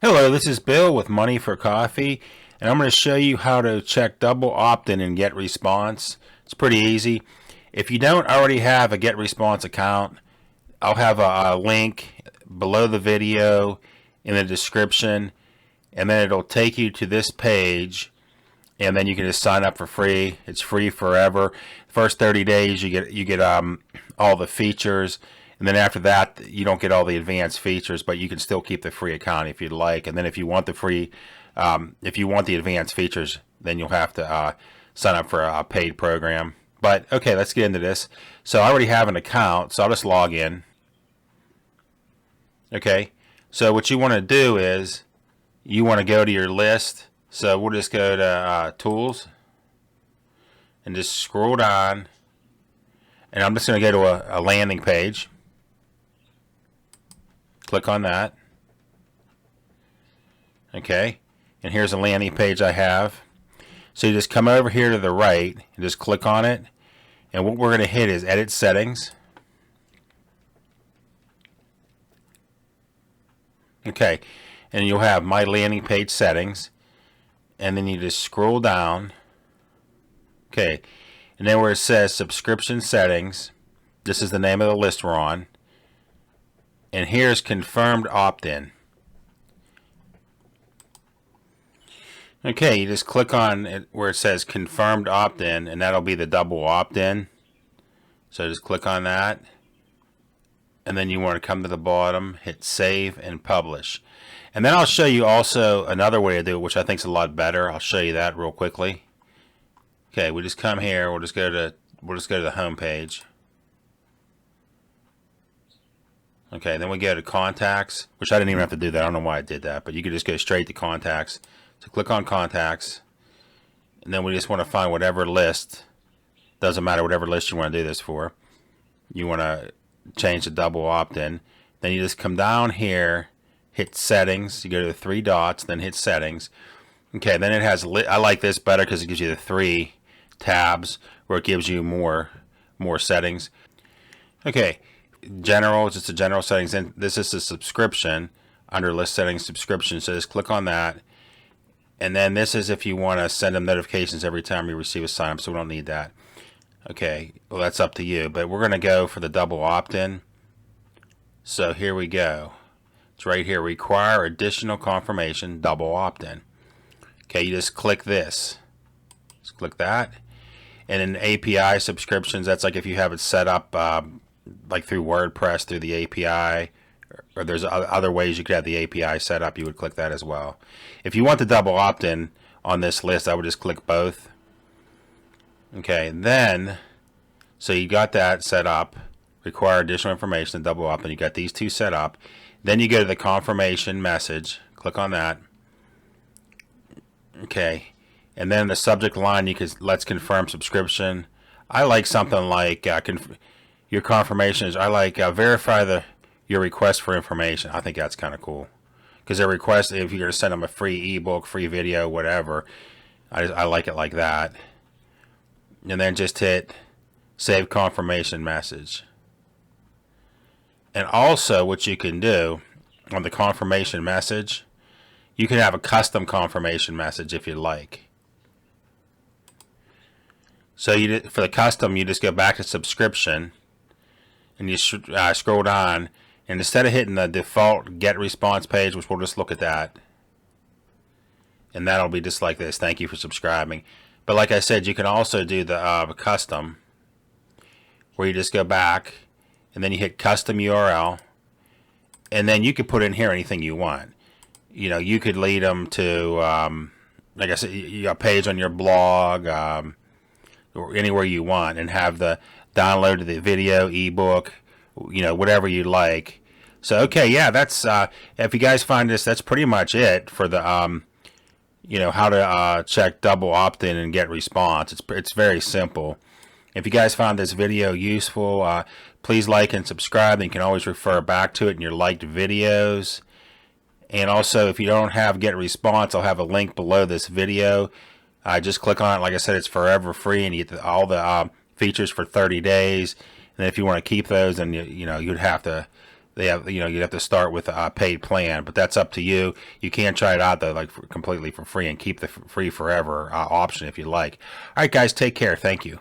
Hello, this is Bill with Money for Coffee, and I'm going to show you how to check double opt-in and GetResponse. It's pretty easy. If you don't already have a GetResponse account, I'll have a link below the video in the description, and then it'll take you to this page, and then you can just sign up for free. It's free forever. First 30 days you get all the features. And then after that, you don't get all the advanced features, but you can still keep the free account if you'd like. And then if you want if you want the advanced features, then you'll have to sign up for a paid program. But okay, let's get into this. So I already have an account, so I'll just log in. Okay, so what you want to do is you want to go to your list. So we'll just go to Tools and just scroll down. And I'm just going to go to a landing page. Click on that. Okay, and here's a landing page I have. So you just come over here to the right and just click on it, and what we're going to hit is Edit Settings. Okay, and you'll have My Landing Page Settings, and then you just scroll down. Okay, and then where it says Subscription Settings, this is the name of the list we're on. And here's confirmed opt-in. Okay, you just click on it where it says confirmed opt-in, and that'll be the double opt-in. So just click on that. And then you want to come to the bottom, hit save and publish. And then I'll show you also another way to do it, which I think is a lot better. I'll show you that real quickly. Okay, we just come here, we'll just go to the home page. Okay, then we go to Contacts, which I didn't even have to do that. I don't know why I did that, but you could just go straight to Contacts. So click on Contacts, and then we just want to find whatever list. Doesn't matter whatever list you want to do this for. You want to change the double opt-in. Then you just come down here, hit Settings. You go to the three dots, then hit Settings. Okay, then it has. I like this better because it gives you the three tabs where it gives you more settings. Okay. General, just the general settings, and this is the subscription under list settings subscription, so just click on that, and then this is if you want to send them notifications every time you receive a sign up, so we don't need that. Okay, well that's up to you, but we're going to go for the double opt-in. So here we go. It's right here, require additional confirmation, double opt-in. Okay, you just click this, just click that, and in API subscriptions, that's like if you have it set up like through WordPress through the API, or there's other ways you could have the API set up, you would click that as well. If you want the double opt-in on this list, I would just click both. Okay, then, so you got that set up, require additional information, double opt-in, you got these two set up. Then you go to the confirmation message, click on that. Okay, and then the subject line, you could, let's confirm subscription. I like something like your confirmation is, I like verify your request for information. I think that's kind of cool, because their request, if you're going to send them a free ebook, free video, whatever, I like it like that. And then just hit save confirmation message. And also what you can do on the confirmation message, you can have a custom confirmation message if you like. So for the custom, you just go back to subscription, and you scroll down, and instead of hitting the default get response page, which we'll just look at that, and that'll be just like this, thank you for subscribing. But like I said, you can also do the custom, where you just go back, and then you hit custom URL, and then you could put in here anything you want. You know, you could lead them to, like I said, you got a page on your blog, or anywhere you want, and have the download the video, ebook, you know, whatever you like. So okay, yeah, that's if you guys find this, that's pretty much it for the you know, how to check double opt-in and get response. It's very simple. If you guys found this video useful, please like and subscribe, and you can always refer back to it in your liked videos. And also, if you don't have get response, I'll have a link below this video. Just click on it. Like I said, it's forever free, and you get all the features for 30 days. And if you want to keep those, then you know, you'd have to they have, you'd have to start with a paid plan, but that's up to you. You can try it out though, like completely for free, and keep the free forever option if you like. All right, guys, take care. Thank you.